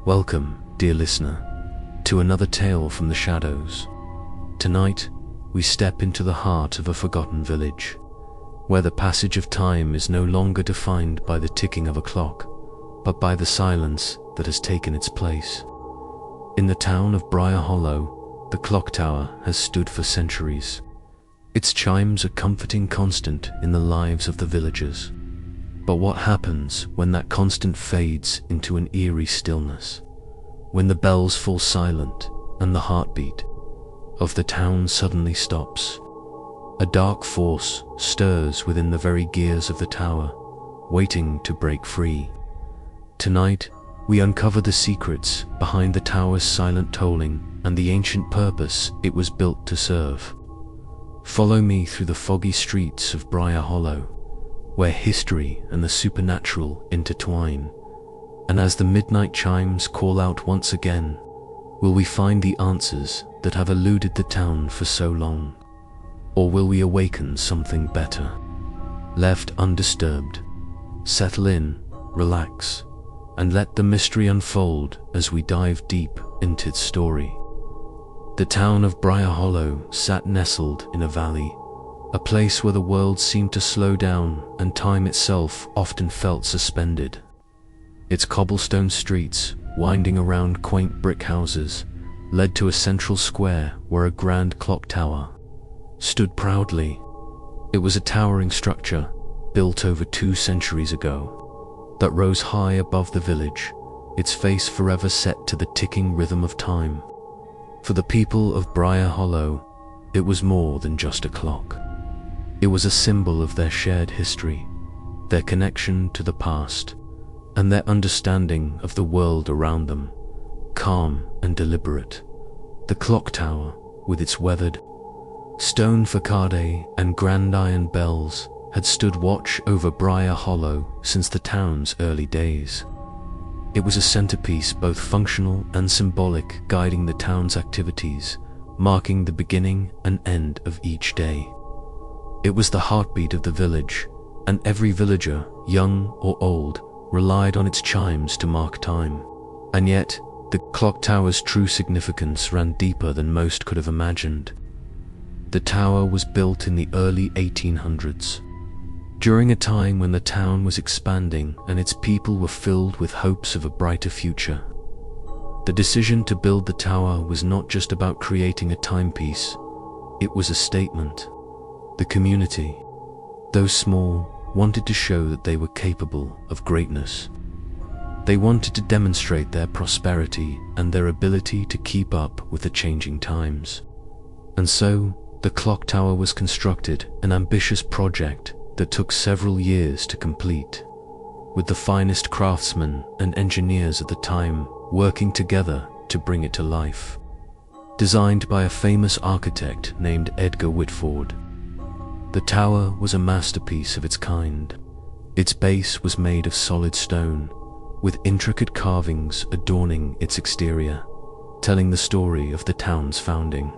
Welcome, dear listener, to another tale from the shadows. Tonight, we step into the heart of a forgotten village, where the passage of time is no longer defined by the ticking of a clock, but by the silence that has taken its place. In the town of Briar Hollow, the clock tower has stood for centuries. Its chimes are comforting constant in the lives of the villagers. But what happens when that constant fades into an eerie stillness? When the bells fall silent and the heartbeat of the town suddenly stops? A dark force stirs within the very gears of the tower, waiting to break free. Tonight, we uncover the secrets behind the tower's silent tolling and the ancient purpose it was built to serve. Follow me through the foggy streets of Briar Hollow, where history and the supernatural intertwine. And as the midnight chimes call out once again, will we find the answers that have eluded the town for so long? Or will we awaken something better? Left undisturbed, settle in, relax, and let the mystery unfold as we dive deep into its story. The town of Briar Hollow sat nestled in a valley, a place where the world seemed to slow down and time itself often felt suspended. Its cobblestone streets, winding around quaint brick houses, led to a central square where a grand clock tower stood proudly. It was a towering structure built over 2 centuries ago that rose high above the village, its face forever set to the ticking rhythm of time. For the people of Briar Hollow, it was more than just a clock. It was a symbol of their shared history, their connection to the past, and their understanding of the world around them. Calm and deliberate, the clock tower, with its weathered stone facade and grand iron bells, had stood watch over Briar Hollow since the town's early days. It was a centerpiece both functional and symbolic, guiding the town's activities, marking the beginning and end of each day. It was the heartbeat of the village, and every villager, young or old, relied on its chimes to mark time. And yet, the clock tower's true significance ran deeper than most could have imagined. The tower was built in the early 1800s, during a time when the town was expanding and its people were filled with hopes of a brighter future. The decision to build the tower was not just about creating a timepiece, it was a statement. The community, though small, wanted to show that they were capable of greatness. They wanted to demonstrate their prosperity and their ability to keep up with the changing times. And so, the clock tower was constructed, an ambitious project that took several years to complete, with the finest craftsmen and engineers at the time working together to bring it to life. Designed by a famous architect named Edgar Whitford, the tower was a masterpiece of its kind. Its base was made of solid stone, with intricate carvings adorning its exterior, telling the story of the town's founding.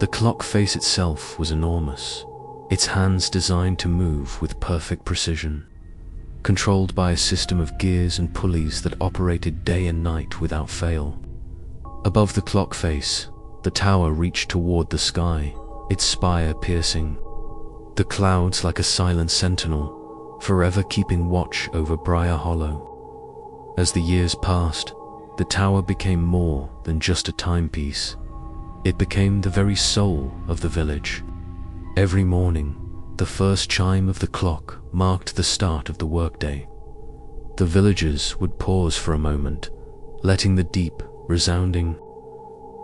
The clock face itself was enormous, its hands designed to move with perfect precision, controlled by a system of gears and pulleys that operated day and night without fail. Above the clock face, the tower reached toward the sky, its spire piercing the clouds like a silent sentinel, forever keeping watch over Briar Hollow. As the years passed, the tower became more than just a timepiece. It became the very soul of the village. Every morning, the first chime of the clock marked the start of the workday. The villagers would pause for a moment, letting the deep, resounding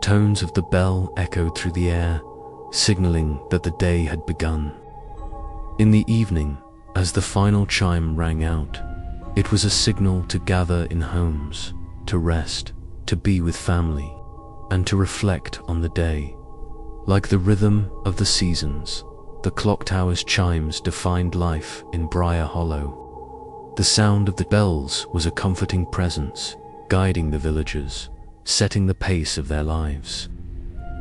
tones of the bell echo through the air, signaling that the day had begun. In the evening, as the final chime rang out, it was a signal to gather in homes, to rest, to be with family, and to reflect on the day. Like the rhythm of the seasons, the clock tower's chimes defined life in Briar Hollow. The sound of the bells was a comforting presence, guiding the villagers, setting the pace of their lives.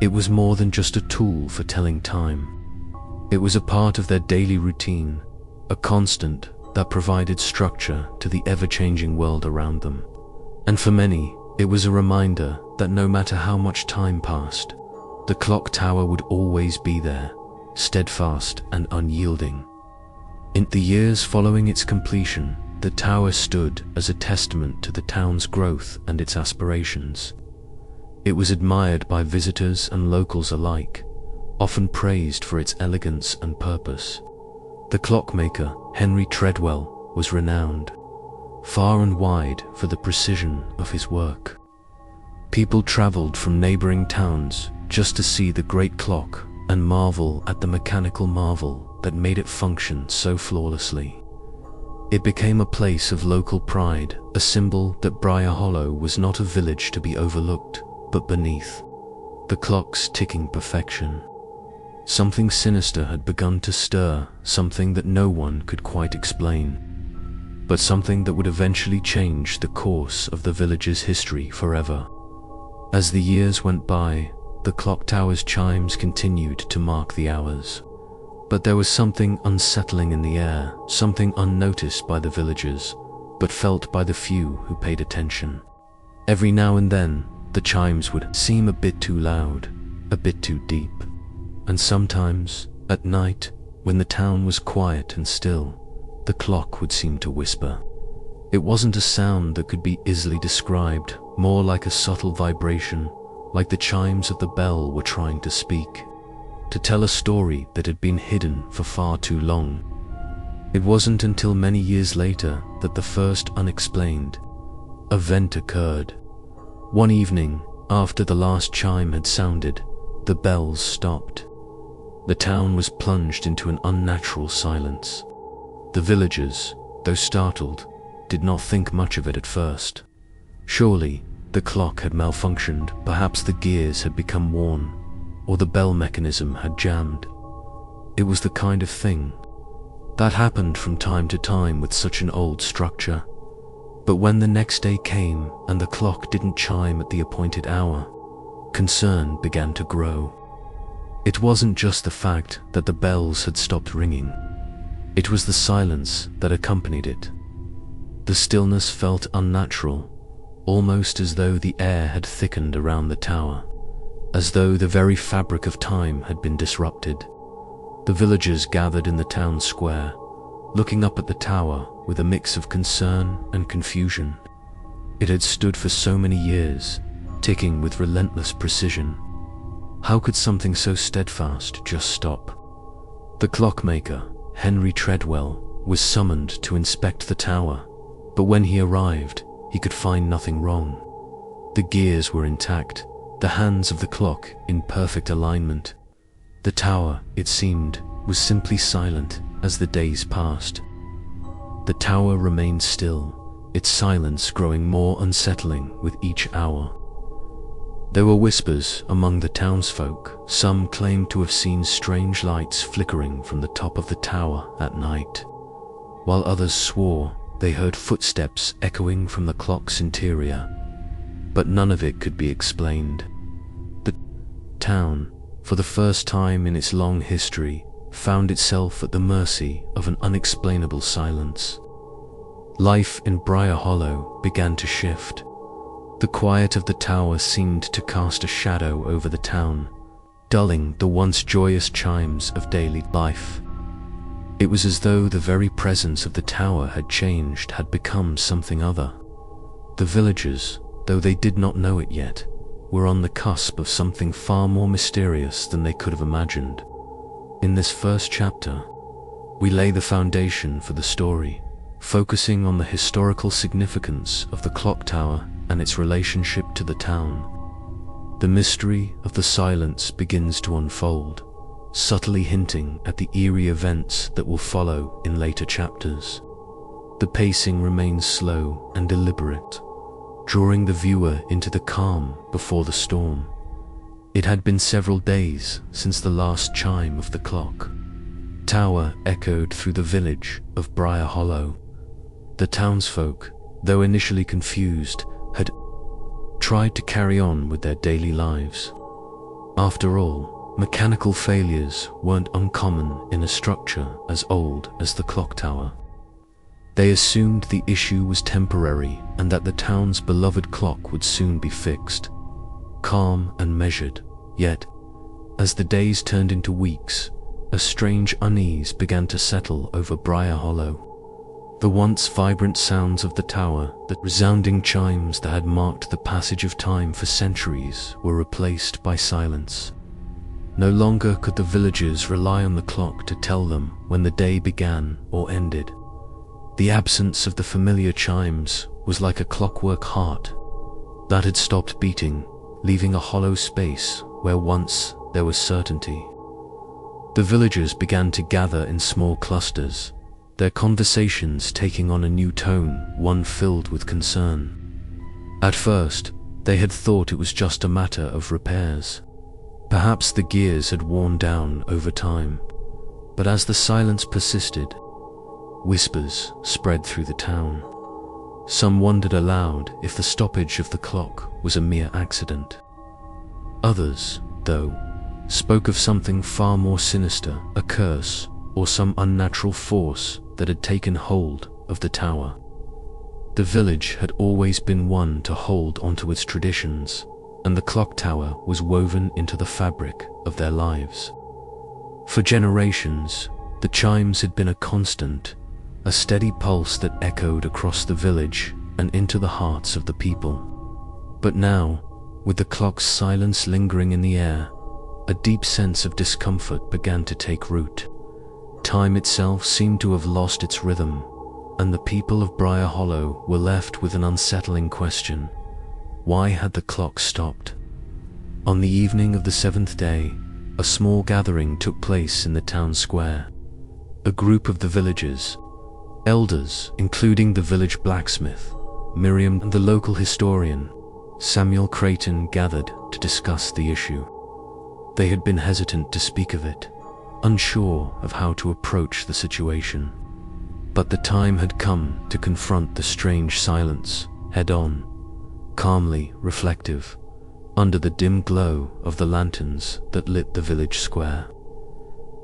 It was more than just a tool for telling time. It was a part of their daily routine, a constant that provided structure to the ever-changing world around them. And for many, It was a reminder that no matter how much time passed, the clock tower would always be there, steadfast and unyielding. In the years following its completion, the tower stood as a testament to the town's growth and its aspirations. It was admired by visitors and locals alike, often praised for its elegance and purpose. The clockmaker, Henry Treadwell, was renowned far and wide for the precision of his work. People traveled from neighboring towns just to see the great clock and marvel at the mechanical marvel that made it function so flawlessly. It became a place of local pride, a symbol that Briar Hollow was not a village to be overlooked, but beneath the clock's ticking perfection. Something sinister had begun to stir, something that no one could quite explain, but something that would eventually change the course of the village's history forever. As the years went by, the clock tower's chimes continued to mark the hours. But there was something unsettling in the air, something unnoticed by the villagers, but felt by the few who paid attention. Every now and then, the chimes would seem a bit too loud, a bit too deep. And sometimes, at night, when the town was quiet and still, the clock would seem to whisper. It wasn't a sound that could be easily described, more like a subtle vibration, like the chimes of the bell were trying to speak, to tell a story that had been hidden for far too long. It wasn't until many years later that the first unexplained event occurred. One evening, after the last chime had sounded, the bells stopped. The town was plunged into an unnatural silence. The villagers, though startled, did not think much of it at first. Surely, the clock had malfunctioned, perhaps the gears had become worn, or the bell mechanism had jammed. It was the kind of thing that happened from time to time with such an old structure. But when the next day came and the clock didn't chime at the appointed hour, concern began to grow. It wasn't just the fact that the bells had stopped ringing. It was the silence that accompanied it. The stillness felt unnatural, almost as though the air had thickened around the tower, as though the very fabric of time had been disrupted. The villagers gathered in the town square, looking up at the tower with a mix of concern and confusion. It had stood for so many years, ticking with relentless precision. How could something so steadfast just stop? The clockmaker, Henry Treadwell, was summoned to inspect the tower, but when he arrived, he could find nothing wrong. The gears were intact, the hands of the clock in perfect alignment. The tower, it seemed, was simply silent as the days passed. The tower remained still, its silence growing more unsettling with each hour. There were whispers among the townsfolk. Some claimed to have seen strange lights flickering from the top of the tower at night, while others swore they heard footsteps echoing from the clock's interior. But none of it could be explained. The town, for the first time in its long history, found itself at the mercy of an unexplainable silence. Life in Briar Hollow began to shift. The quiet of the tower seemed to cast a shadow over the town, dulling the once joyous chimes of daily life. It was as though the very presence of the tower had changed, had become something other. The villagers, though they did not know it yet, were on the cusp of something far more mysterious than they could have imagined. In this first chapter, we lay the foundation for the story, focusing on the historical significance of the clock tower and its relationship to the town. The mystery of the silence begins to unfold, subtly hinting at the eerie events that will follow in later chapters. The pacing remains slow and deliberate, drawing the viewer into the calm before the storm. It had been several days since the last chime of the clock. Tower echoed through the village of Briar Hollow. The townsfolk, though initially confused, had tried to carry on with their daily lives. After all, mechanical failures weren't uncommon in a structure as old as the clock tower. They assumed the issue was temporary and that the town's beloved clock would soon be fixed. Calm and measured, yet, as the days turned into weeks, a strange unease began to settle over Briar Hollow. The once vibrant sounds of the tower, the resounding chimes that had marked the passage of time for centuries, were replaced by silence. No longer could the villagers rely on the clock to tell them when the day began or ended. The absence of the familiar chimes was like a clockwork heart that had stopped beating, leaving a hollow space where once there was certainty. The villagers began to gather in small clusters, their conversations taking on a new tone, one filled with concern. At first, they had thought it was just a matter of repairs. Perhaps the gears had worn down over time, but as the silence persisted, whispers spread through the town. Some wondered aloud if the stoppage of the clock was a mere accident. Others, though, spoke of something far more sinister, a curse or some unnatural force that had taken hold of the tower. The village had always been one to hold onto its traditions, and the clock tower was woven into the fabric of their lives. For generations, the chimes had been a constant, a steady pulse that echoed across the village and into the hearts of the people. But now, with the clock's silence lingering in the air, a deep sense of discomfort began to take root. Time itself seemed to have lost its rhythm, and the people of Briar Hollow were left with an unsettling question. Why had the clock stopped? On the evening of the 7th day, a small gathering took place in the town square. A group of the villagers, elders including the village blacksmith, Miriam, and the local historian, Samuel Creighton, gathered to discuss the issue. They had been hesitant to speak of it, unsure of how to approach the situation. But the time had come to confront the strange silence head-on, calmly reflective, under the dim glow of the lanterns that lit the village square.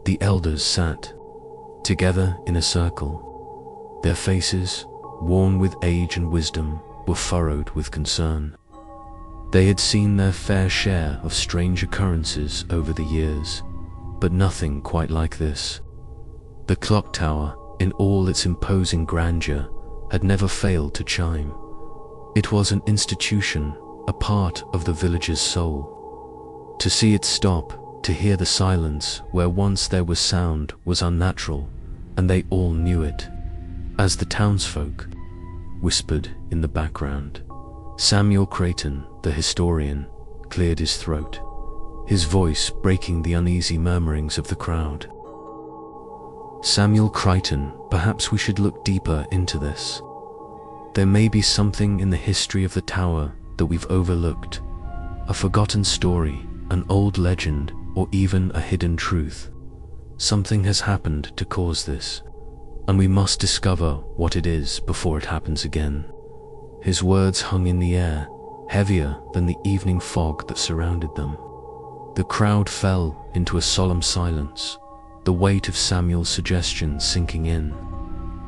The elders sat together in a circle. Their faces, worn with age and wisdom, were furrowed with concern. They had seen their fair share of strange occurrences over the years, but nothing quite like this. The clock tower, in all its imposing grandeur, had never failed to chime. It was an institution, a part of the village's soul. To see it stop, to hear the silence where once there was sound, was unnatural, and they all knew it. As the townsfolk whispered in the background, Samuel Creighton, the historian, cleared his throat, his voice breaking the uneasy murmurings of the crowd. Samuel Creighton, perhaps we should look deeper into this. There may be something in the history of the tower that we've overlooked, a forgotten story, an old legend, or even a hidden truth. Something has happened to cause this, and we must discover what it is before it happens again. His words hung in the air, heavier than the evening fog that surrounded them. The crowd fell into a solemn silence, the weight of Samuel's suggestion sinking in.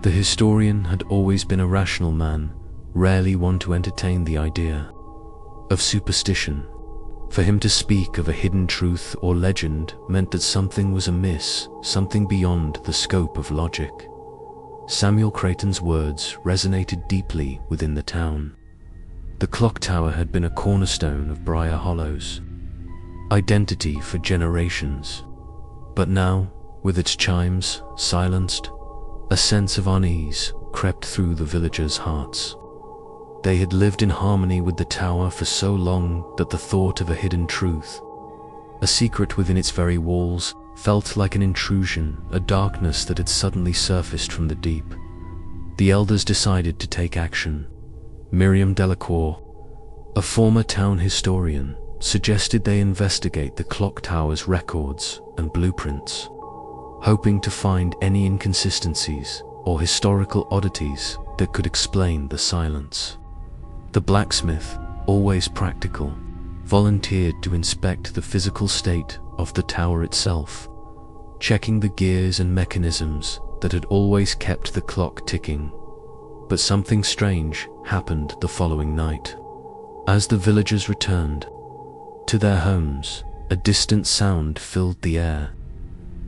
The historian had always been a rational man, rarely one to entertain the idea of superstition. For him to speak of a hidden truth or legend meant that something was amiss, something beyond the scope of logic. Samuel Creighton's words resonated deeply within the town. The clock tower had been a cornerstone of Briar Hollow's identity for generations. But now, with its chimes silenced, a sense of unease crept through the villagers' hearts. They had lived in harmony with the tower for so long that the thought of a hidden truth, a secret within its very walls, felt like an intrusion, a darkness that had suddenly surfaced from the deep. The elders decided to take action. Miriam Delacour, a former town historian, suggested they investigate the clock tower's records and blueprints, hoping to find any inconsistencies or historical oddities that could explain the silence. The blacksmith, always practical, volunteered to inspect the physical state of the tower itself, checking the gears and mechanisms that had always kept the clock ticking. But something strange happened the following night. As the villagers returned to their homes, a distant sound filled the air.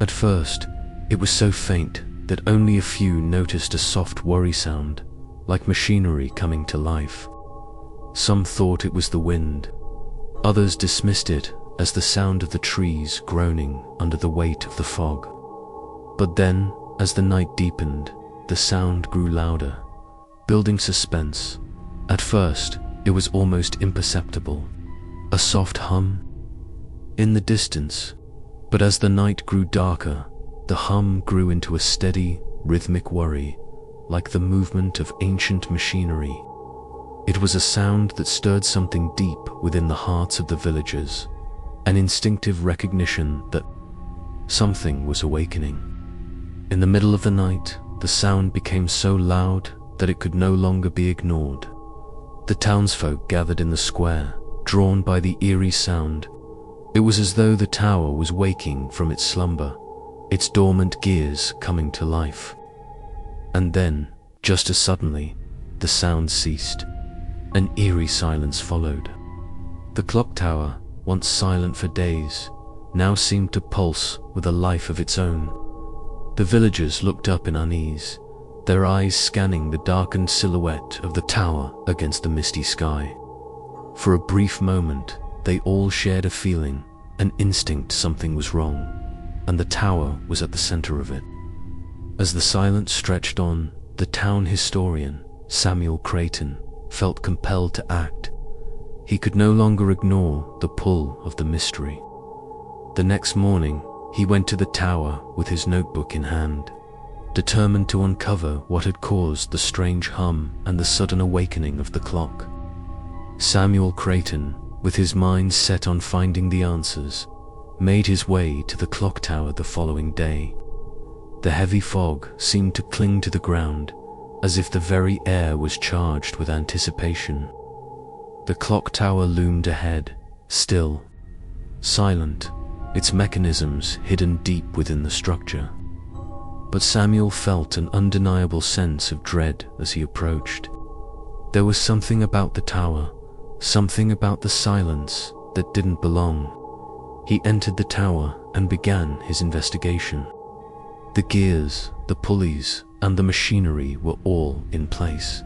At first, it was so faint that only a few noticed a soft worry sound, like machinery coming to life. Some thought it was the wind. Others dismissed it as the sound of the trees groaning under the weight of the fog. But then, as the night deepened, the sound grew louder, building suspense. At first, it was almost imperceptible, a soft hum in the distance. But as the night grew darker, the hum grew into a steady, rhythmic worry, like the movement of ancient machinery. It was a sound that stirred something deep within the hearts of the villagers, an instinctive recognition that something was awakening. In the middle of the night, the sound became so loud that it could no longer be ignored. The townsfolk gathered in the square, drawn by the eerie sound. It was as though the tower was waking from its slumber, its dormant gears coming to life. And then, just as suddenly, the sound ceased. An eerie silence followed. The clock tower, once silent for days, now seemed to pulse with a life of its own. The villagers looked up in unease, their eyes scanning the darkened silhouette of the tower against the misty sky. For a brief moment, they all shared a feeling, an instinct something was wrong, and the tower was at the center of it. As the silence stretched on, the town historian, Samuel Creighton, felt compelled to act. He could no longer ignore the pull of the mystery. The next morning, he went to the tower with his notebook in hand, determined to uncover what had caused the strange hum and the sudden awakening of the clock. Samuel Creighton, with his mind set on finding the answers, made his way to the clock tower the following day. The heavy fog seemed to cling to the ground, as if the very air was charged with anticipation. The clock tower loomed ahead, still, silent, its mechanisms hidden deep within the structure. But Samuel felt an undeniable sense of dread as he approached. There was something about the tower, something about the silence that didn't belong. He entered the tower and began his investigation. The gears, the pulleys, and the machinery were all in place.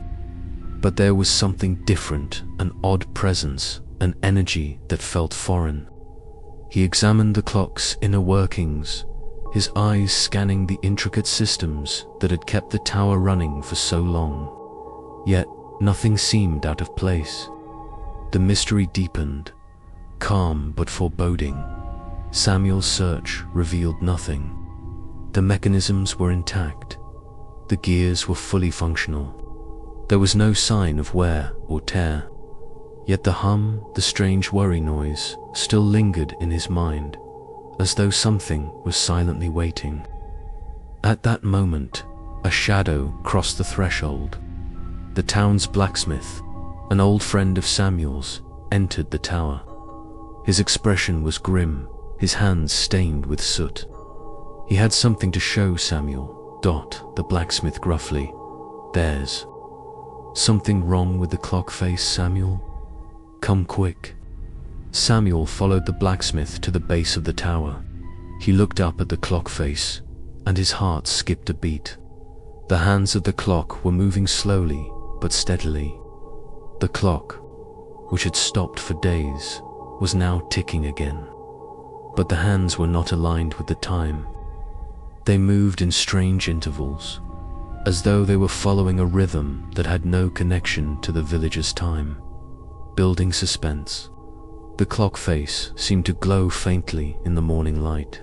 But there was something different, an odd presence, an energy that felt foreign. He examined the clock's inner workings, his eyes scanning the intricate systems that had kept the tower running for so long. Yet, nothing seemed out of place. The mystery deepened, calm but foreboding. Samuel's search revealed nothing. The mechanisms were intact. The gears were fully functional. There was no sign of wear or tear. Yet the hum, the strange worry noise, still lingered in his mind, as though something was silently waiting. At that moment, a shadow crossed the threshold. The town's blacksmith, an old friend of Samuel's, entered the tower. His expression was grim, his hands stained with soot. He had something to show Samuel. The blacksmith gruffly. "There's something wrong with the clock face, Samuel. Come quick." Samuel followed the blacksmith to the base of the tower. He looked up at the clock face, and his heart skipped a beat. The hands of the clock were moving slowly but steadily. The clock, which had stopped for days, was now ticking again. But the hands were not aligned with the time. They moved in strange intervals, as though they were following a rhythm that had no connection to the villagers' time. Building suspense, the clock face seemed to glow faintly in the morning light.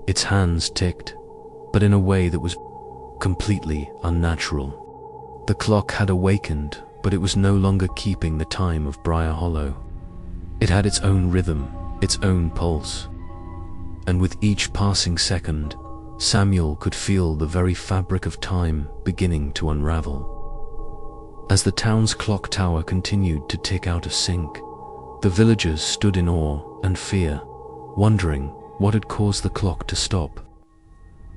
Its hands ticked, but in a way that was completely unnatural. The clock had awakened, but it was no longer keeping the time of Briar Hollow. It had its own rhythm, its own pulse. And with each passing second, Samuel could feel the very fabric of time beginning to unravel. As the town's clock tower continued to tick out of sync, the villagers stood in awe and fear, wondering what had caused the clock to stop.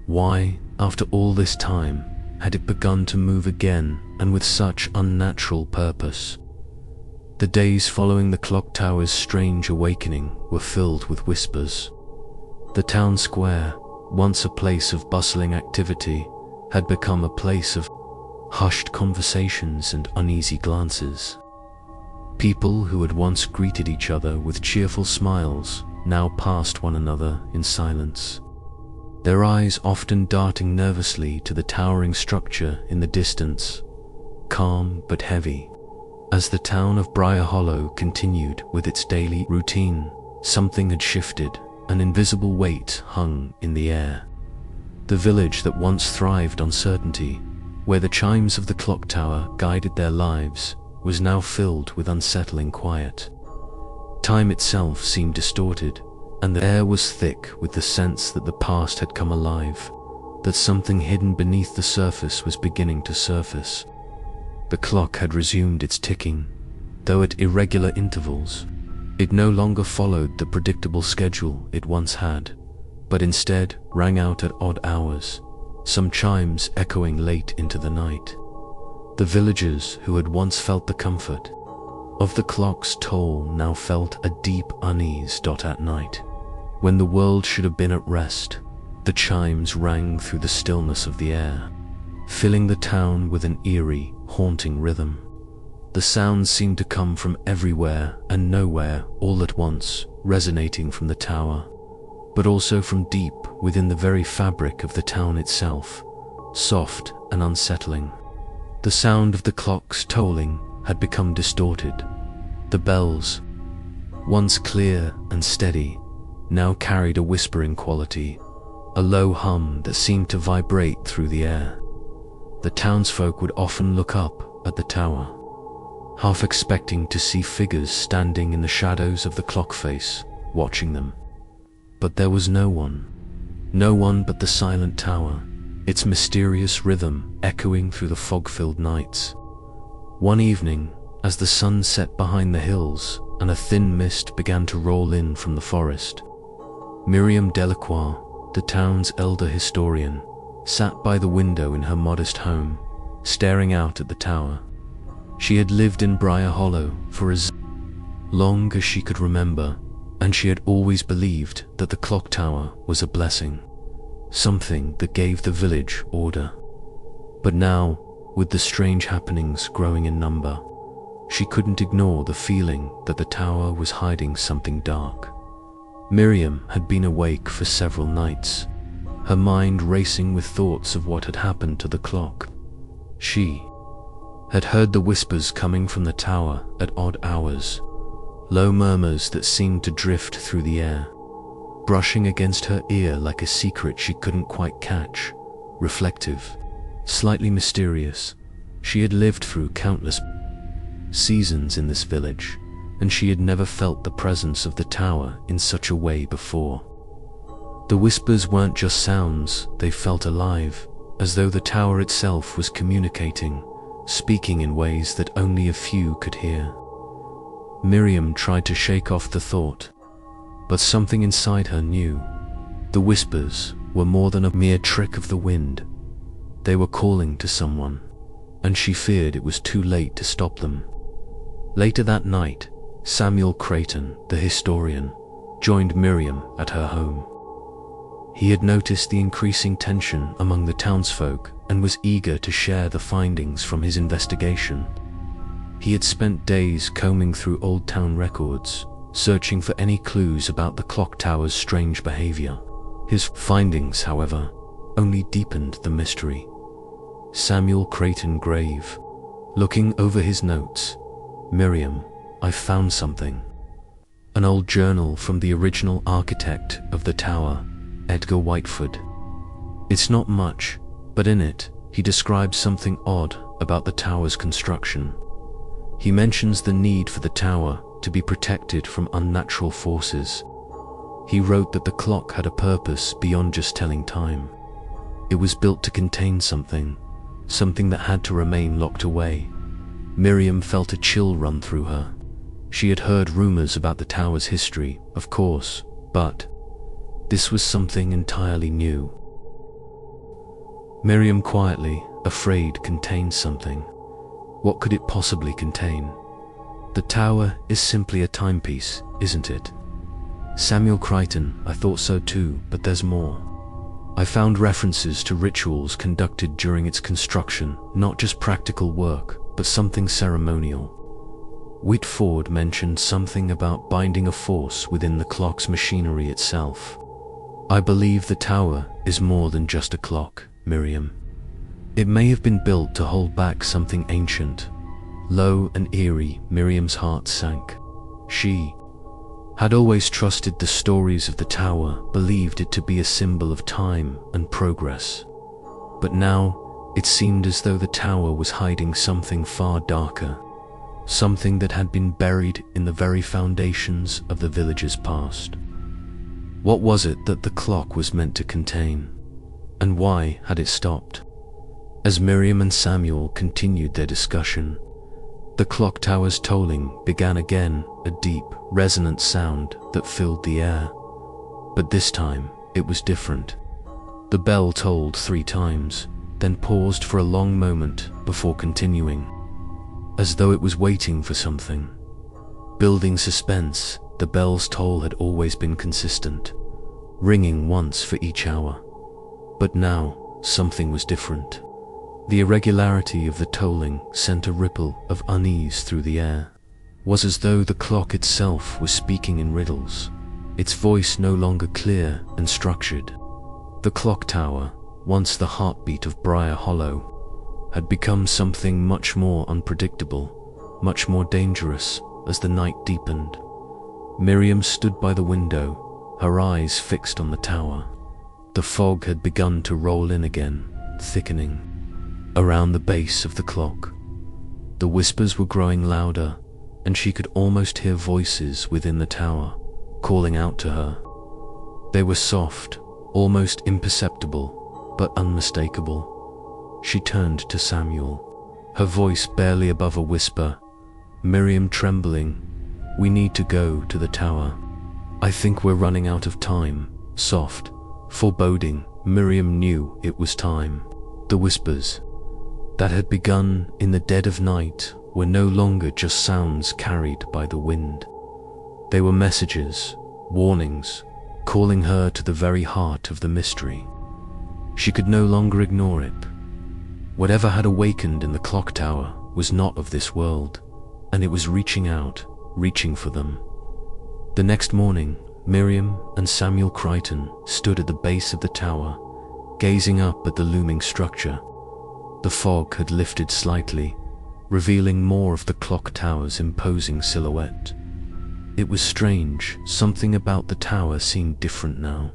Why, after all this time, had it begun to move again, and with such unnatural purpose. The days following the clock tower's strange awakening were filled with whispers. The town square, once a place of bustling activity, had become a place of hushed conversations and uneasy glances. People who had once greeted each other with cheerful smiles now passed one another in silence, their eyes often darting nervously to the towering structure in the distance, calm but heavy. As the town of Briar Hollow continued with its daily routine, something had shifted. An invisible weight hung in the air. The village that once thrived on certainty, where the chimes of the clock tower guided their lives, was now filled with unsettling quiet. Time itself seemed distorted, and the air was thick with the sense that the past had come alive, that something hidden beneath the surface was beginning to surface. The clock had resumed its ticking, though at irregular intervals. It no longer followed the predictable schedule it once had, but instead rang out at odd hours, some chimes echoing late into the night. The villagers who had once felt the comfort of the clock's toll now felt a deep unease. At night, when the world should have been at rest, the chimes rang through the stillness of the air, filling the town with an eerie, haunting rhythm. The sounds seemed to come from everywhere and nowhere all at once, resonating from the tower, but also from deep within the very fabric of the town itself, soft and unsettling. The sound of the clock's tolling had become distorted. The bells, once clear and steady, now carried a whispering quality, a low hum that seemed to vibrate through the air. The townsfolk would often look up at the tower, half expecting to see figures standing in the shadows of the clock face, watching them. But there was no one but the silent tower, its mysterious rhythm echoing through the fog-filled nights. One evening, as the sun set behind the hills and a thin mist began to roll in from the forest, Miriam Delacroix, the town's elder historian, sat by the window in her modest home, staring out at the tower. She had lived in Briar Hollow for as long as she could remember, and she had always believed that the clock tower was a blessing, something that gave the village order. But now, with the strange happenings growing in number, she couldn't ignore the feeling that the tower was hiding something dark. Miriam had been awake for several nights, her mind racing with thoughts of what had happened to the clock. She had heard the whispers coming from the tower at odd hours, low murmurs that seemed to drift through the air, brushing against her ear like a secret she couldn't quite catch. Reflective, slightly mysterious, she had lived through countless seasons in this village, and she had never felt the presence of the tower in such a way before. The whispers weren't just sounds, they felt alive, as though the tower itself was communicating, speaking in ways that only a few could hear. Miriam tried to shake off the thought, but something inside her knew. The whispers were more than a mere trick of the wind. They were calling to someone, and she feared it was too late to stop them. Later that night, Samuel Creighton, the historian, joined Miriam at her home. He had noticed the increasing tension among the townsfolk and was eager to share the findings from his investigation. He had spent days combing through old town records, searching for any clues about the clock tower's strange behavior. His findings, however, only deepened the mystery. Samuel Creighton grave, looking over his notes. "Miriam, I found something." An old journal from the original architect of the tower, Edgar Whiteford. It's not much, but in it, he describes something odd about the tower's construction. He mentions the need for the tower to be protected from unnatural forces. He wrote that the clock had a purpose beyond just telling time. It was built to contain something that had to remain locked away. Miriam felt a chill run through her. She had heard rumors about the tower's history, of course, but this was something entirely new. Miriam quietly afraid contained something. What could it possibly contain? The tower is simply a timepiece, isn't it? Samuel Crichton, I thought so too, but there's more. I found references to rituals conducted during its construction, not just practical work, but something ceremonial. Whitford mentioned something about binding a force within the clock's machinery itself. I believe the tower is more than just a clock, Miriam. It may have been built to hold back something ancient. Low and eerie, Miriam's heart sank. She had always trusted the stories of the tower, believed it to be a symbol of time and progress. But now, it seemed as though the tower was hiding something far darker, something that had been buried in the very foundations of the village's past. What was it that the clock was meant to contain? And why had it stopped? As Miriam and Samuel continued their discussion, the clock tower's tolling began again, a deep, resonant sound that filled the air. But this time, it was different. The bell tolled 3 times, then paused for a long moment before continuing, as though it was waiting for something. Building suspense, the bell's toll had always been consistent, ringing once for each hour. But now, something was different. The irregularity of the tolling sent a ripple of unease through the air. It was as though the clock itself was speaking in riddles, its voice no longer clear and structured. The clock tower, once the heartbeat of Briar Hollow, had become something much more unpredictable, much more dangerous as the night deepened. Miriam stood by the window, her eyes fixed on the tower. The fog had begun to roll in again, thickening around the base of the clock. The whispers were growing louder, and she could almost hear voices within the tower, calling out to her. They were soft, almost imperceptible, but unmistakable. She turned to Samuel, her voice barely above a whisper, Miriam trembling. "We need to go to the tower. I think we're running out of time." Soft, foreboding, Miriam knew it was time. The whispers that had begun in the dead of night were no longer just sounds carried by the wind. They were messages, warnings, calling her to the very heart of the mystery. She could no longer ignore it. Whatever had awakened in the clock tower was not of this world, and it was reaching out, reaching for them. The next morning, Miriam and Samuel Crichton stood at the base of the tower, gazing up at the looming structure. The fog had lifted slightly, revealing more of the clock tower's imposing silhouette. It was strange, something about the tower seemed different now.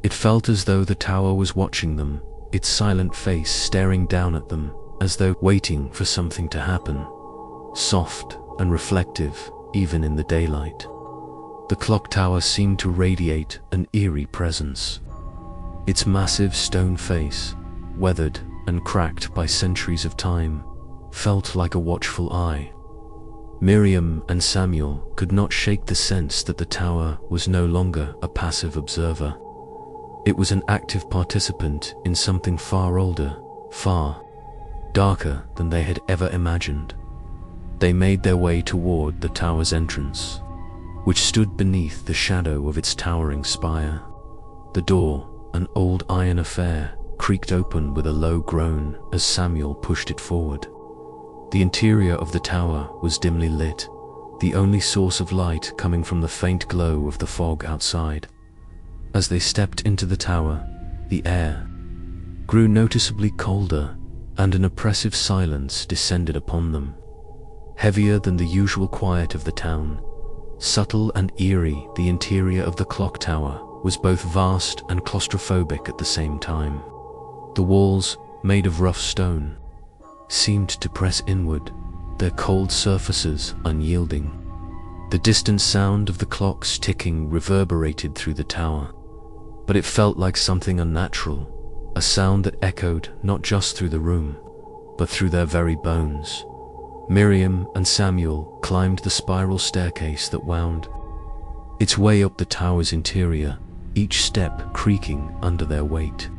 It felt as though the tower was watching them, its silent face staring down at them, as though waiting for something to happen. Soft and reflective, even in the daylight, the clock tower seemed to radiate an eerie presence. Its massive stone face, weathered and cracked by centuries of time, felt like a watchful eye. Miriam and Samuel could not shake the sense that the tower was no longer a passive observer. It was an active participant in something far older, far darker than they had ever imagined. They made their way toward the tower's entrance, which stood beneath the shadow of its towering spire. The door, an old iron affair, creaked open with a low groan as Samuel pushed it forward. The interior of the tower was dimly lit, the only source of light coming from the faint glow of the fog outside. As they stepped into the tower, the air grew noticeably colder, and an oppressive silence descended upon them. Heavier than the usual quiet of the town, subtle and eerie, the interior of the clock tower was both vast and claustrophobic at the same time. The walls, made of rough stone, seemed to press inward, their cold surfaces unyielding. The distant sound of the clocks ticking reverberated through the tower, but it felt like something unnatural, a sound that echoed not just through the room, but through their very bones. Miriam and Samuel climbed the spiral staircase that wound its way up the tower's interior, each step creaking under their weight.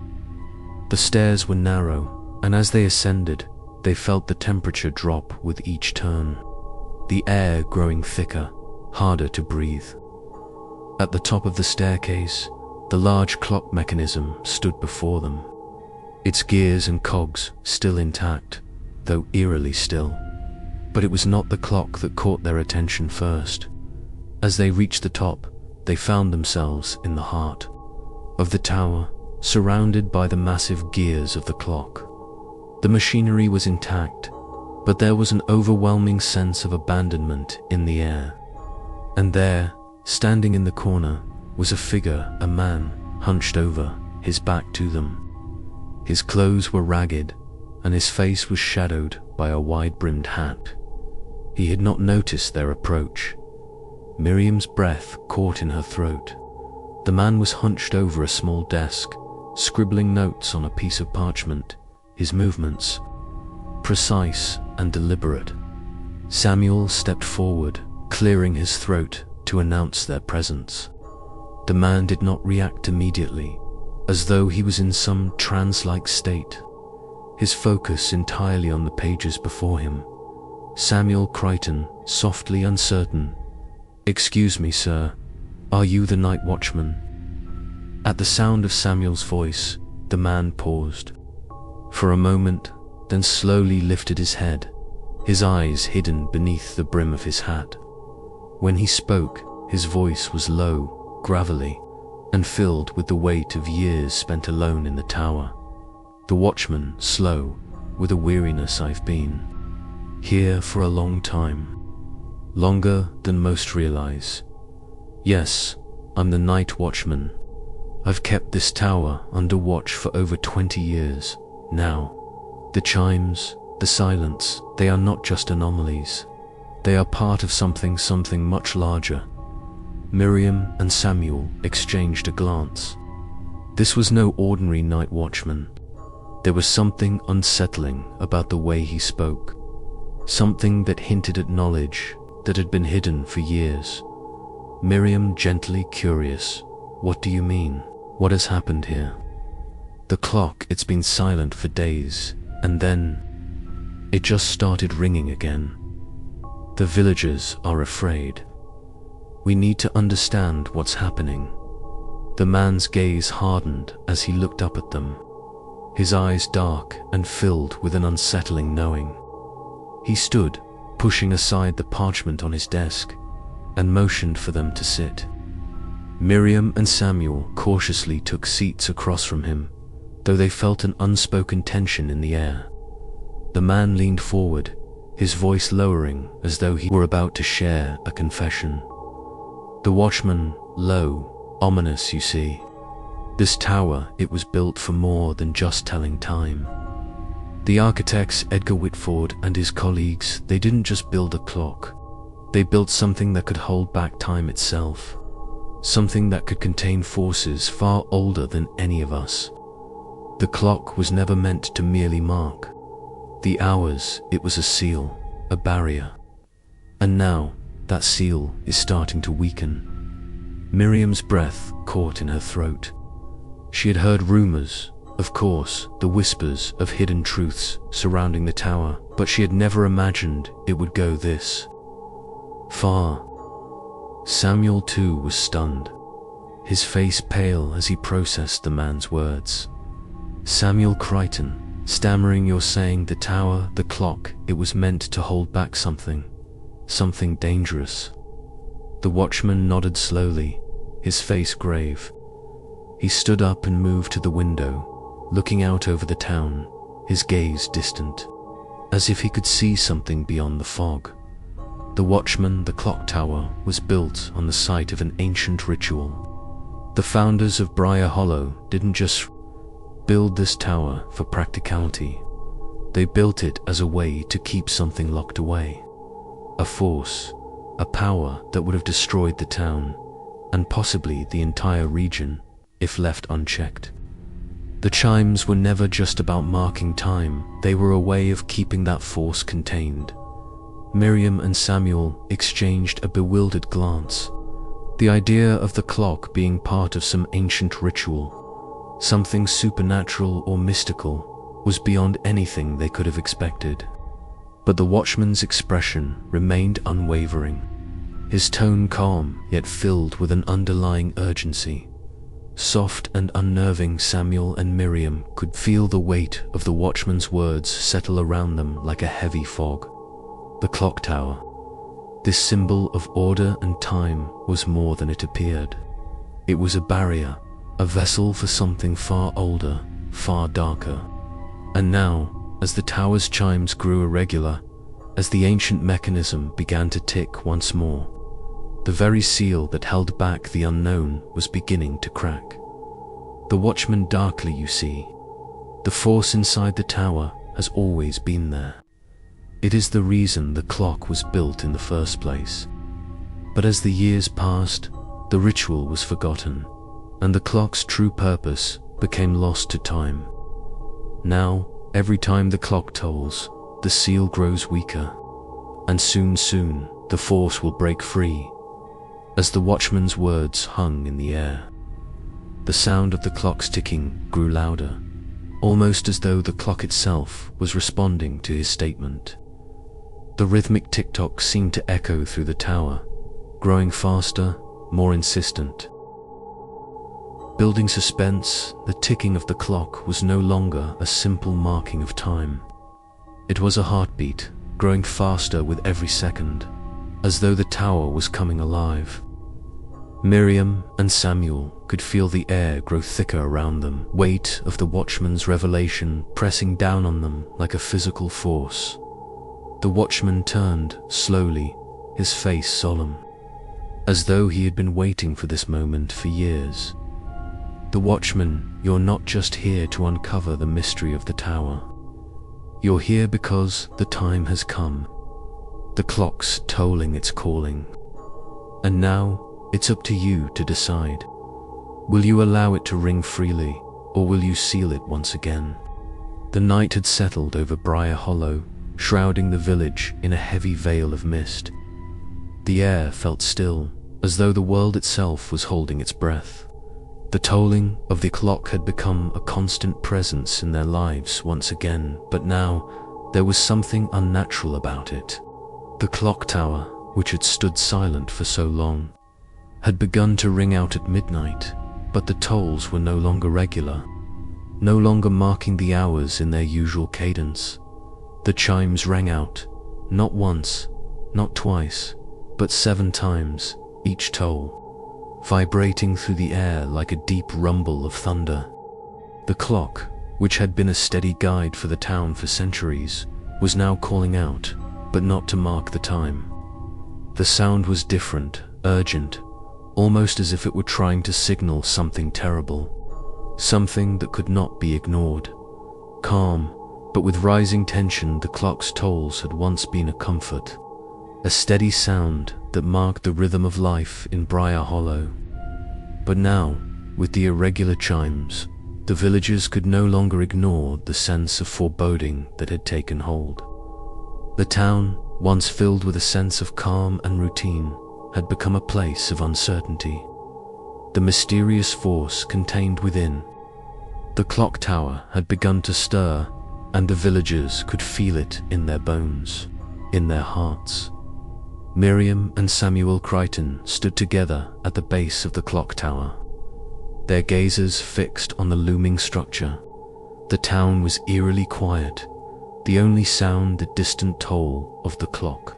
The stairs were narrow, and as they ascended, they felt the temperature drop with each turn, the air growing thicker, harder to breathe. At the top of the staircase, the large clock mechanism stood before them, its gears and cogs still intact, though eerily still. But it was not the clock that caught their attention first. As they reached the top, they found themselves in the heart of the tower, surrounded by the massive gears of the clock. The machinery was intact, but there was an overwhelming sense of abandonment in the air. And there, standing in the corner, was a figure, a man, hunched over, his back to them. His clothes were ragged, and his face was shadowed by a wide-brimmed hat. He had not noticed their approach. Miriam's breath caught in her throat. The man was hunched over a small desk, scribbling notes on a piece of parchment, his movements precise and deliberate. Samuel stepped forward, clearing his throat to announce their presence. The man did not react immediately, as though he was in some trance-like state, his focus entirely on the pages before him. Samuel Crichton, softly uncertain. "Excuse me, sir, are you the night watchman?" At the sound of Samuel's voice, the man paused. For a moment, then slowly lifted his head, his eyes hidden beneath the brim of his hat. When he spoke, his voice was low, gravelly, and filled with the weight of years spent alone in the tower. The watchman, slow, with a weariness. "I've been here for a long time, longer than most realize. Yes, I'm the night watchman. I've kept this tower under watch for over 20 years now. The chimes, the silence, they are not just anomalies. They are part of something much larger." Miriam and Samuel exchanged a glance. This was no ordinary night watchman. There was something unsettling about the way he spoke, something that hinted at knowledge that had been hidden for years. Miriam, gently curious, "What do you mean? What has happened here?" "The clock, it's been silent for days, and then it just started ringing again. The villagers are afraid. We need to understand what's happening." The man's gaze hardened as he looked up at them, his eyes dark and filled with an unsettling knowing. He stood, pushing aside the parchment on his desk, and motioned for them to sit. Miriam and Samuel cautiously took seats across from him, though they felt an unspoken tension in the air. The man leaned forward, his voice lowering as though he were about to share a confession. The watchman, low, ominous, "You see, this tower, it was built for more than just telling time. The architects, Edgar Whitford and his colleagues, they didn't just build a clock. They built something that could hold back time itself, something that could contain forces far older than any of us. The clock was never meant to merely mark the hours, it was a seal, a barrier. And now, that seal is starting to weaken." Miriam's breath caught in her throat. She had heard rumors, of course, the whispers of hidden truths surrounding the tower, but she had never imagined it would go this far. Samuel too was stunned, his face pale as he processed the man's words. "Samuel Crichton, stammering, you're saying the tower, the clock, it was meant to hold back something dangerous?" The watchman nodded slowly, his face grave. He stood up and moved to the window, looking out over the town, his gaze distant, as if he could see something beyond the fog. The watchman, the clock tower, was built on the site of an ancient ritual. The founders of Briar Hollow didn't just build this tower for practicality. They built it as a way to keep something locked away. A force, a power that would have destroyed the town, and possibly the entire region, if left unchecked. The chimes were never just about marking time, they were a way of keeping that force contained. Miriam and Samuel exchanged a bewildered glance. The idea of the clock being part of some ancient ritual, something supernatural or mystical, was beyond anything they could have expected. But the watchman's expression remained unwavering, his tone calm yet filled with an underlying urgency. Soft and unnerving, Samuel and Miriam could feel the weight of the watchman's words settle around them like a heavy fog. The clock tower, this symbol of order and time, was more than it appeared. It was a barrier, a vessel for something far older, far darker. And now, as the tower's chimes grew irregular, as the ancient mechanism began to tick once more, the very seal that held back the unknown was beginning to crack. The watchman darkly, you see. The force inside the tower has always been there. It is the reason the clock was built in the first place. But as the years passed, the ritual was forgotten, and the clock's true purpose became lost to time. Now, every time the clock tolls, the seal grows weaker, and soon, the force will break free. As the watchman's words hung in the air, the sound of the clock's ticking grew louder, almost as though the clock itself was responding to his statement. The rhythmic tick-tock seemed to echo through the tower, growing faster, more insistent. Building suspense, the ticking of the clock was no longer a simple marking of time. It was a heartbeat, growing faster with every second, as though the tower was coming alive. Miriam and Samuel could feel the air grow thicker around them, weight of the watchman's revelation pressing down on them like a physical force. The watchman turned slowly, his face solemn, as though he had been waiting for this moment for years. The watchman, you're not just here to uncover the mystery of the tower. You're here because the time has come. The clock's tolling its calling. And now, it's up to you to decide. Will you allow it to ring freely, or will you seal it once again? The night had settled over Briar Hollow, shrouding the village in a heavy veil of mist. The air felt still, as though the world itself was holding its breath. The tolling of the clock had become a constant presence in their lives once again, but now there was something unnatural about it. The clock tower, which had stood silent for so long, had begun to ring out at midnight, but the tolls were no longer regular, no longer marking the hours in their usual cadence. The chimes rang out, not once, not twice, but 7 times, each toll, vibrating through the air like a deep rumble of thunder. The clock, which had been a steady guide for the town for centuries, was now calling out, but not to mark the time. The sound was different, urgent, almost as if it were trying to signal something terrible, something that could not be ignored. Calm, but with rising tension, the clock's tolls had once been a comfort, a steady sound that marked the rhythm of life in Briar Hollow. But now, with the irregular chimes, the villagers could no longer ignore the sense of foreboding that had taken hold. The town, once filled with a sense of calm and routine, had become a place of uncertainty. The mysterious force contained within the clock tower had begun to stir, and the villagers could feel it in their bones, in their hearts. Miriam and Samuel Crichton stood together at the base of the clock tower, their gazes fixed on the looming structure. The town was eerily quiet, the only sound the distant toll of the clock.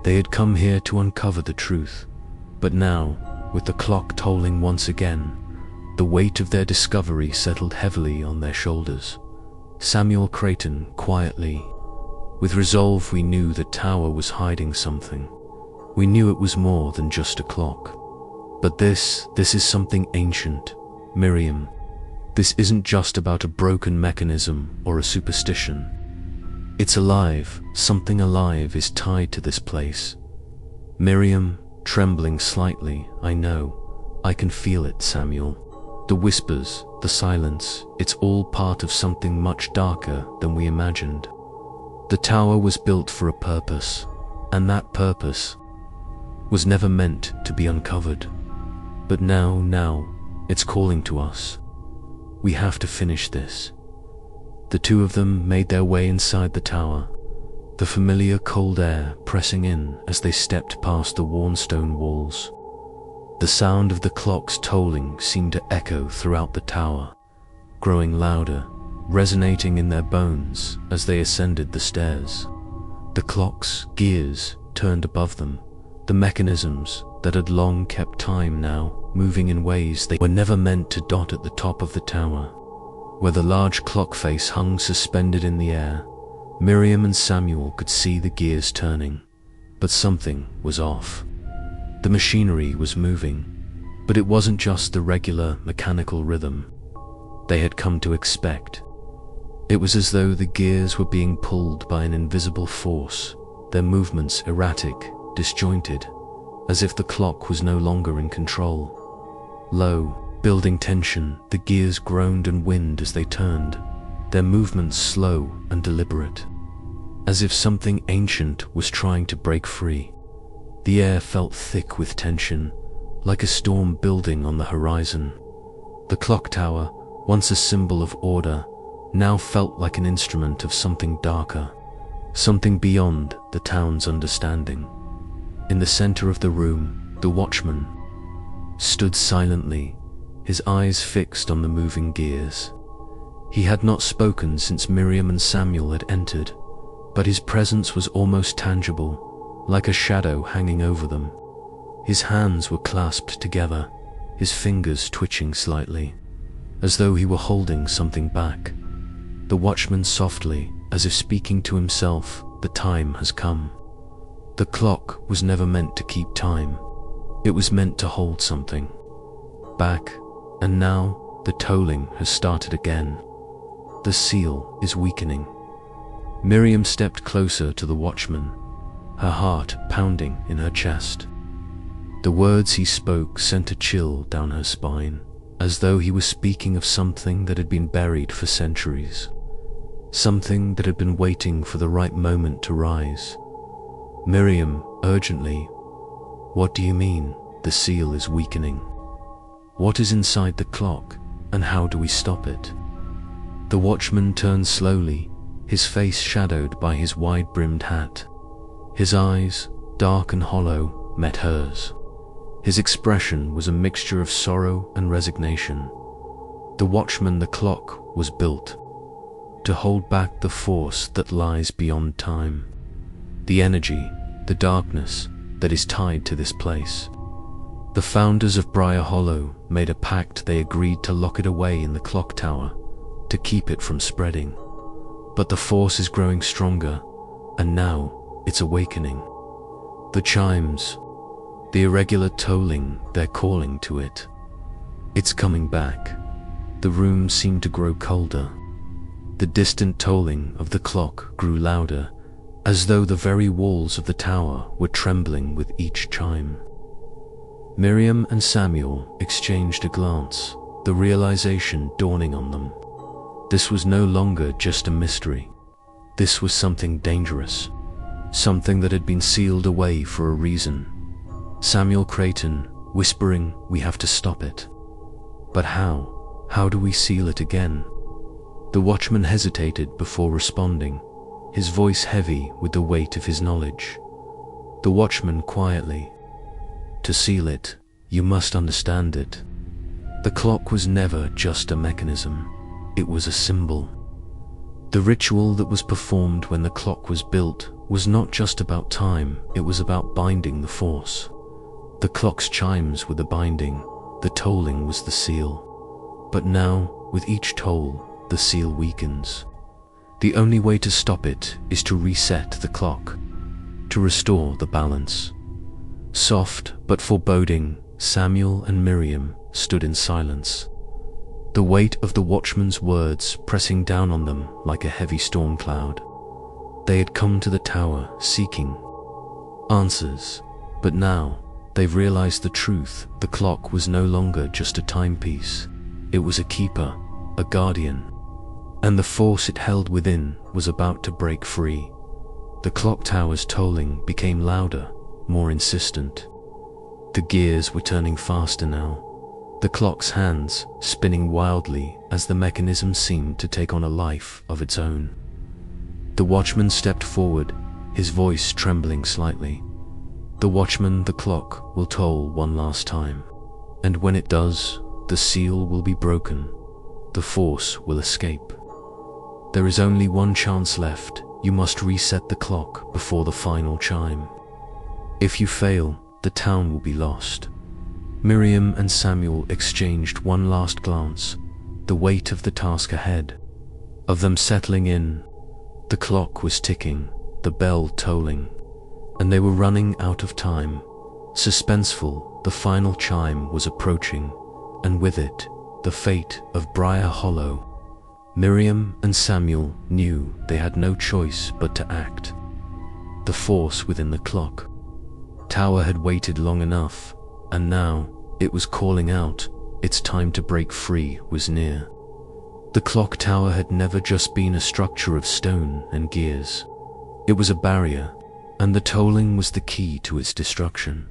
They had come here to uncover the truth, but now, with the clock tolling once again, the weight of their discovery settled heavily on their shoulders. Samuel Crichton quietly, with resolve, we knew the tower was hiding something. We knew it was more than just a clock. But this is something ancient, Miriam. This isn't just about a broken mechanism or a superstition. It's alive, something alive is tied to this place. Miriam, trembling slightly, I know, I can feel it, Samuel. The whispers, the silence, it's all part of something much darker than we imagined. The tower was built for a purpose, and that purpose was never meant to be uncovered. But now, it's calling to us. We have to finish this. The two of them made their way inside the tower, the familiar cold air pressing in as they stepped past the worn stone walls. The sound of the clocks tolling seemed to echo throughout the tower, growing louder, resonating in their bones as they ascended the stairs. The clock's gears turned above them, the mechanisms that had long kept time now moving in ways they were never meant to dot at the top of the tower. Where the large clock face hung suspended in the air, Miriam and Samuel could see the gears turning, but something was off. The machinery was moving, but it wasn't just the regular mechanical rhythm they had come to expect. It was as though the gears were being pulled by an invisible force, their movements erratic, disjointed, as if the clock was no longer in control. Low, building tension, the gears groaned and whined as they turned, their movements slow and deliberate, as if something ancient was trying to break free. The air felt thick with tension, like a storm building on the horizon. The clock tower, once a symbol of order, now felt like an instrument of something darker, something beyond the town's understanding. In the center of the room, the watchman stood silently, his eyes fixed on the moving gears. He had not spoken since Miriam and Samuel had entered, but his presence was almost tangible, like a shadow hanging over them. His hands were clasped together, his fingers twitching slightly, as though he were holding something back. The watchman softly, as if speaking to himself, "The time has come." The clock was never meant to keep time. It was meant to hold something back, and now the tolling has started again. The seal is weakening. Miriam stepped closer to the watchman, her heart pounding in her chest. The words he spoke sent a chill down her spine, as though he was speaking of something that had been buried for centuries, something that had been waiting for the right moment to rise. Miriam, urgently, "What do you mean, the seal is weakening? What is inside the clock, and how do we stop it?" The watchman turned slowly, his face shadowed by his wide-brimmed hat. His eyes, dark and hollow, met hers. His expression was a mixture of sorrow and resignation. The watchman, the clock, was built to hold back the force that lies beyond time, the energy, the darkness that is tied to this place. The founders of Briar Hollow made a pact. They agreed to lock it away in the clock tower, to keep it from spreading. But the force is growing stronger, and now it's awakening. The chimes, the irregular tolling, they're calling to it. It's coming back. The room seemed to grow colder. The distant tolling of the clock grew louder, as though the very walls of the tower were trembling with each chime. Miriam and Samuel exchanged a glance, the realization dawning on them. This was no longer just a mystery. This was something dangerous, something that had been sealed away for a reason. Samuel Creighton, whispering, "We have to stop it." But how? How do we seal it again? The watchman hesitated before responding, his voice heavy with the weight of his knowledge. The watchman quietly, "To seal it, you must understand it. The clock was never just a mechanism. It was a symbol. The ritual that was performed when the clock was built was not just about time, it was about binding the force. The clock's chimes were the binding, the tolling was the seal. But now, with each toll, the seal weakens. The only way to stop it is to reset the clock, to restore the balance." Soft but foreboding, Samuel and Miriam stood in silence, the weight of the watchman's words pressing down on them like a heavy storm cloud. They had come to the tower seeking answers, but now they've realized the truth. The clock was no longer just a timepiece. It was a keeper, a guardian, and the force it held within was about to break free. The clock tower's tolling became louder, more insistent. The gears were turning faster now, the clock's hands spinning wildly as the mechanism seemed to take on a life of its own. The watchman stepped forward, his voice trembling slightly. "The watchman, the clock will toll one last time. And when it does, the seal will be broken. The force will escape. There is only one chance left. You must reset the clock before the final chime. If you fail, the town will be lost." Miriam and Samuel exchanged one last glance, the weight of the task ahead, of them settling in. The clock was ticking, the bell tolling, and they were running out of time. Suspenseful, the final chime was approaching, and with it, the fate of Briar Hollow. Miriam and Samuel knew they had no choice but to act. The force within the clock tower had waited long enough, and now it was calling out. Its time to break free was near. The clock tower had never just been a structure of stone and gears. It was a barrier, and the tolling was the key to its destruction.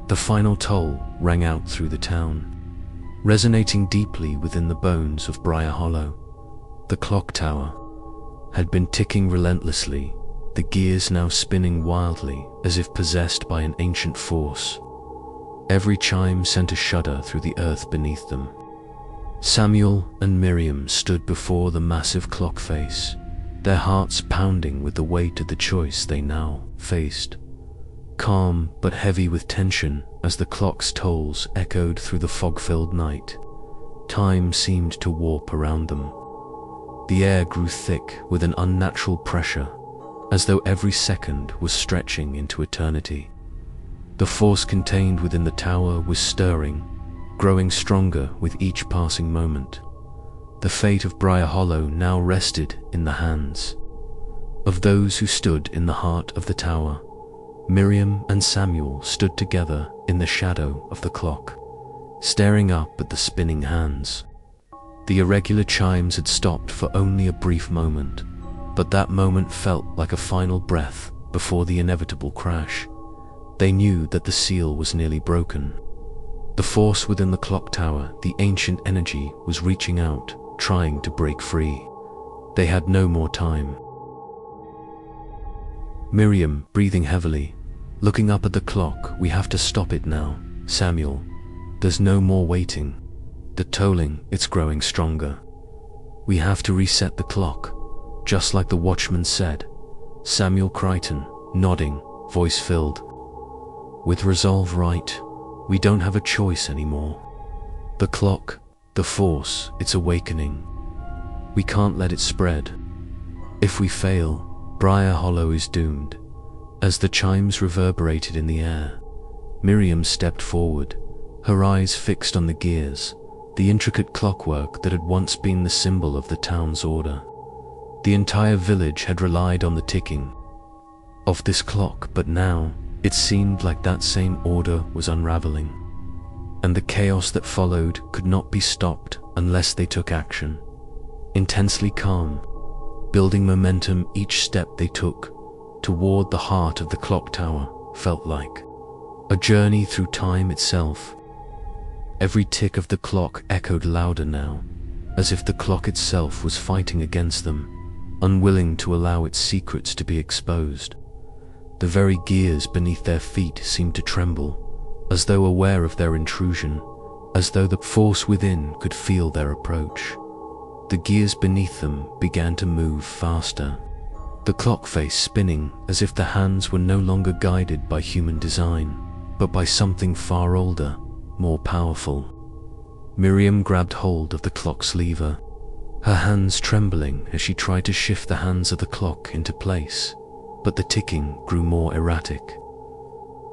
The final toll rang out through the town, resonating deeply within the bones of Briar Hollow. The clock tower had been ticking relentlessly, the gears now spinning wildly as if possessed by an ancient force. Every chime sent a shudder through the earth beneath them. Samuel and Miriam stood before the massive clock face, their hearts pounding with the weight of the choice they now faced. Calm but heavy with tension as the clock's tolls echoed through the fog-filled night. Time seemed to warp around them. The air grew thick with an unnatural pressure, as though every second was stretching into eternity. The force contained within the tower was stirring, growing stronger with each passing moment. The fate of Briar Hollow now rested in the hands of those who stood in the heart of the tower. Miriam and Samuel stood together in the shadow of the clock, staring up at the spinning hands. The irregular chimes had stopped for only a brief moment, but that moment felt like a final breath before the inevitable crash. They knew that the seal was nearly broken. The force within the clock tower, the ancient energy, was reaching out, trying to break free. They had no more time. Miriam, breathing heavily, looking up at the clock. "We have to stop it now, Samuel. There's no more waiting. The tolling, it's growing stronger. We have to reset the clock, just like the watchman said." Samuel Crichton, nodding, voice filled with resolve. "Right. We don't have a choice anymore. The clock, the force, it's awakening. We can't let it spread. If we fail, Briar Hollow is doomed." As the chimes reverberated in the air, Miriam stepped forward, her eyes fixed on the gears, the intricate clockwork that had once been the symbol of the town's order. The entire village had relied on the ticking of this clock, but now it seemed like that same order was unraveling, and the chaos that followed could not be stopped unless they took action. Intensely calm, building momentum, each step they took toward the heart of the clock tower felt like a journey through time itself. Every tick of the clock echoed louder now, as if the clock itself was fighting against them, unwilling to allow its secrets to be exposed. The very gears beneath their feet seemed to tremble, as though aware of their intrusion, as though the force within could feel their approach. The gears beneath them began to move faster, the clock face spinning as if the hands were no longer guided by human design, but by something far older, more powerful. Miriam grabbed hold of the clock's lever, her hands trembling as she tried to shift the hands of the clock into place, but the ticking grew more erratic.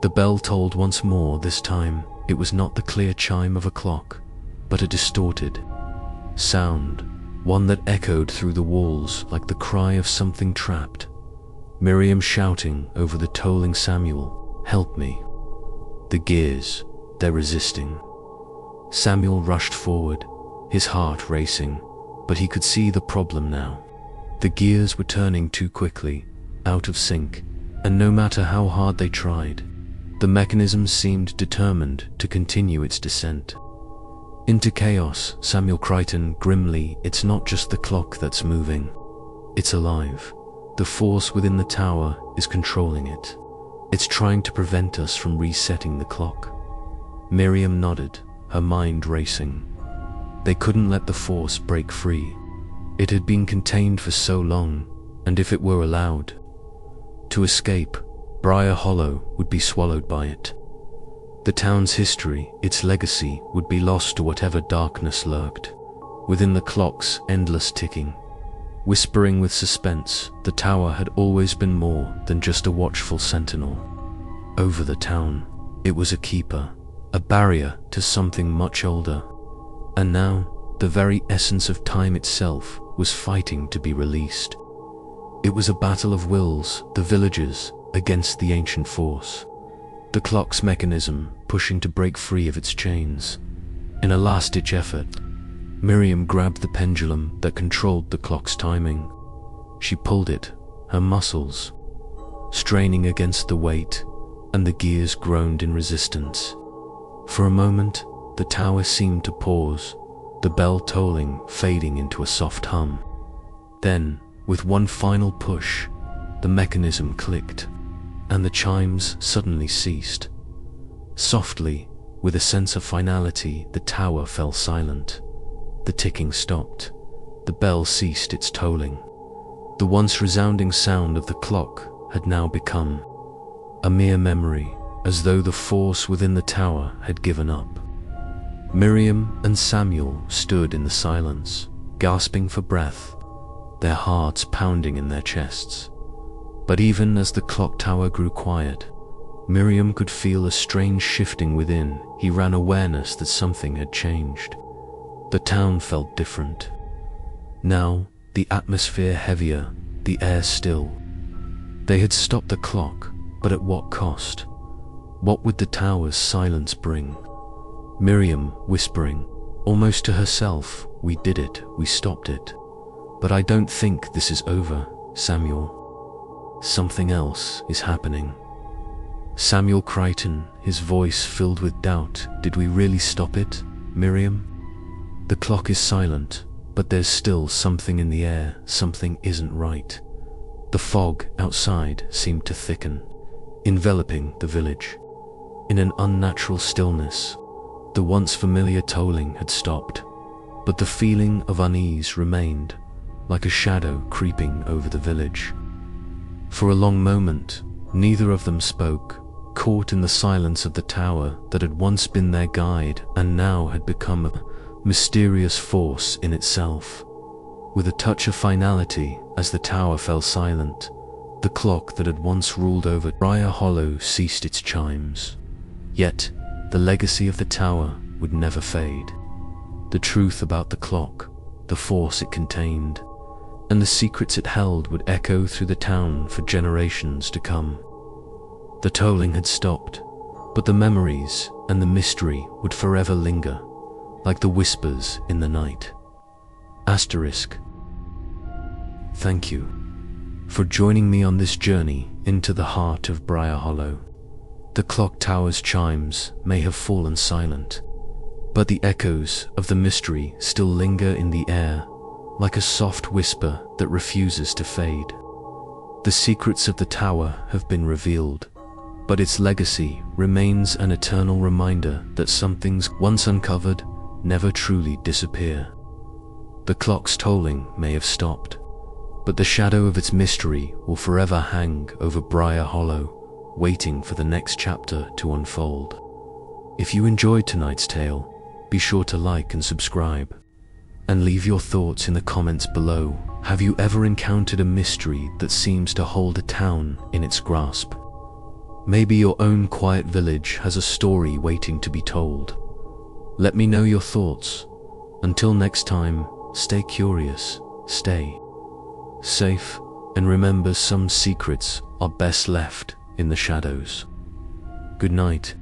The bell tolled once more. This time, it was not the clear chime of a clock, but a distorted sound, one that echoed through the walls like the cry of something trapped. Miriam shouting over the tolling, "Samuel, help me. The gears, they're resisting." Samuel rushed forward, his heart racing, but he could see the problem now. The gears were turning too quickly, out of sync, and no matter how hard they tried, the mechanism seemed determined to continue its descent. Into chaos, Samuel Crichton grimly, "It's not just the clock that's moving. It's alive. The force within the tower is controlling it. It's trying to prevent us from resetting the clock." Miriam nodded, her mind racing. They couldn't let the force break free. It had been contained for so long, and if it were allowed to escape, Briar Hollow would be swallowed by it. The town's history, its legacy, would be lost to whatever darkness lurked within the clock's endless ticking. Whispering with suspense, the tower had always been more than just a watchful sentinel over the town. It was a keeper, a barrier to something much older. And now, the very essence of time itself was fighting to be released. It was a battle of wills, the villagers against the ancient force. The clock's mechanism pushing to break free of its chains. In a last-ditch effort, Miriam grabbed the pendulum that controlled the clock's timing. She pulled it, her muscles straining against the weight, and the gears groaned in resistance. For a moment, the tower seemed to pause, the bell tolling, fading into a soft hum. Then, with one final push, the mechanism clicked, and the chimes suddenly ceased. Softly, with a sense of finality, the tower fell silent. The ticking stopped. The bell ceased its tolling. The once resounding sound of the clock had now become a mere memory, as though the force within the tower had given up. Miriam and Samuel stood in the silence, gasping for breath, their hearts pounding in their chests. But even as the clock tower grew quiet, Miriam could feel a strange shifting within. He ran awareness that something had changed. The town felt different. Now, the atmosphere heavier, the air still. They had stopped the clock, but at what cost? What would the tower's silence bring? Miriam whispering, almost to herself, "We did it, we stopped it. But I don't think this is over, Samuel. Something else is happening." Samuel Crichton, his voice filled with doubt, "Did we really stop it, Miriam? The clock is silent, but there's still something in the air, something isn't right." The fog outside seemed to thicken, enveloping the village. In an unnatural stillness, the once familiar tolling had stopped, but the feeling of unease remained, like a shadow creeping over the village. For a long moment, neither of them spoke, caught in the silence of the tower that had once been their guide and now had become a mysterious force in itself. With a touch of finality, as the tower fell silent, the clock that had once ruled over Briar Hollow ceased its chimes. Yet, the legacy of the tower would never fade. The truth about the clock, the force it contained, and the secrets it held would echo through the town for generations to come. The tolling had stopped, but the memories and the mystery would forever linger, like the whispers in the night. Asterisk. Thank you for joining me on this journey into the heart of Briar Hollow. The clock tower's chimes may have fallen silent, but the echoes of the mystery still linger in the air, like a soft whisper that refuses to fade. The secrets of the tower have been revealed, but its legacy remains an eternal reminder that some things once uncovered never truly disappear. The clock's tolling may have stopped, but the shadow of its mystery will forever hang over Briar Hollow, waiting for the next chapter to unfold. If you enjoyed tonight's tale, be sure to like and subscribe, and leave your thoughts in the comments below. Have you ever encountered a mystery that seems to hold a town in its grasp? Maybe your own quiet village has a story waiting to be told. Let me know your thoughts. Until next time, stay curious, stay safe, and remember, some secrets are best left in the shadows. Good night.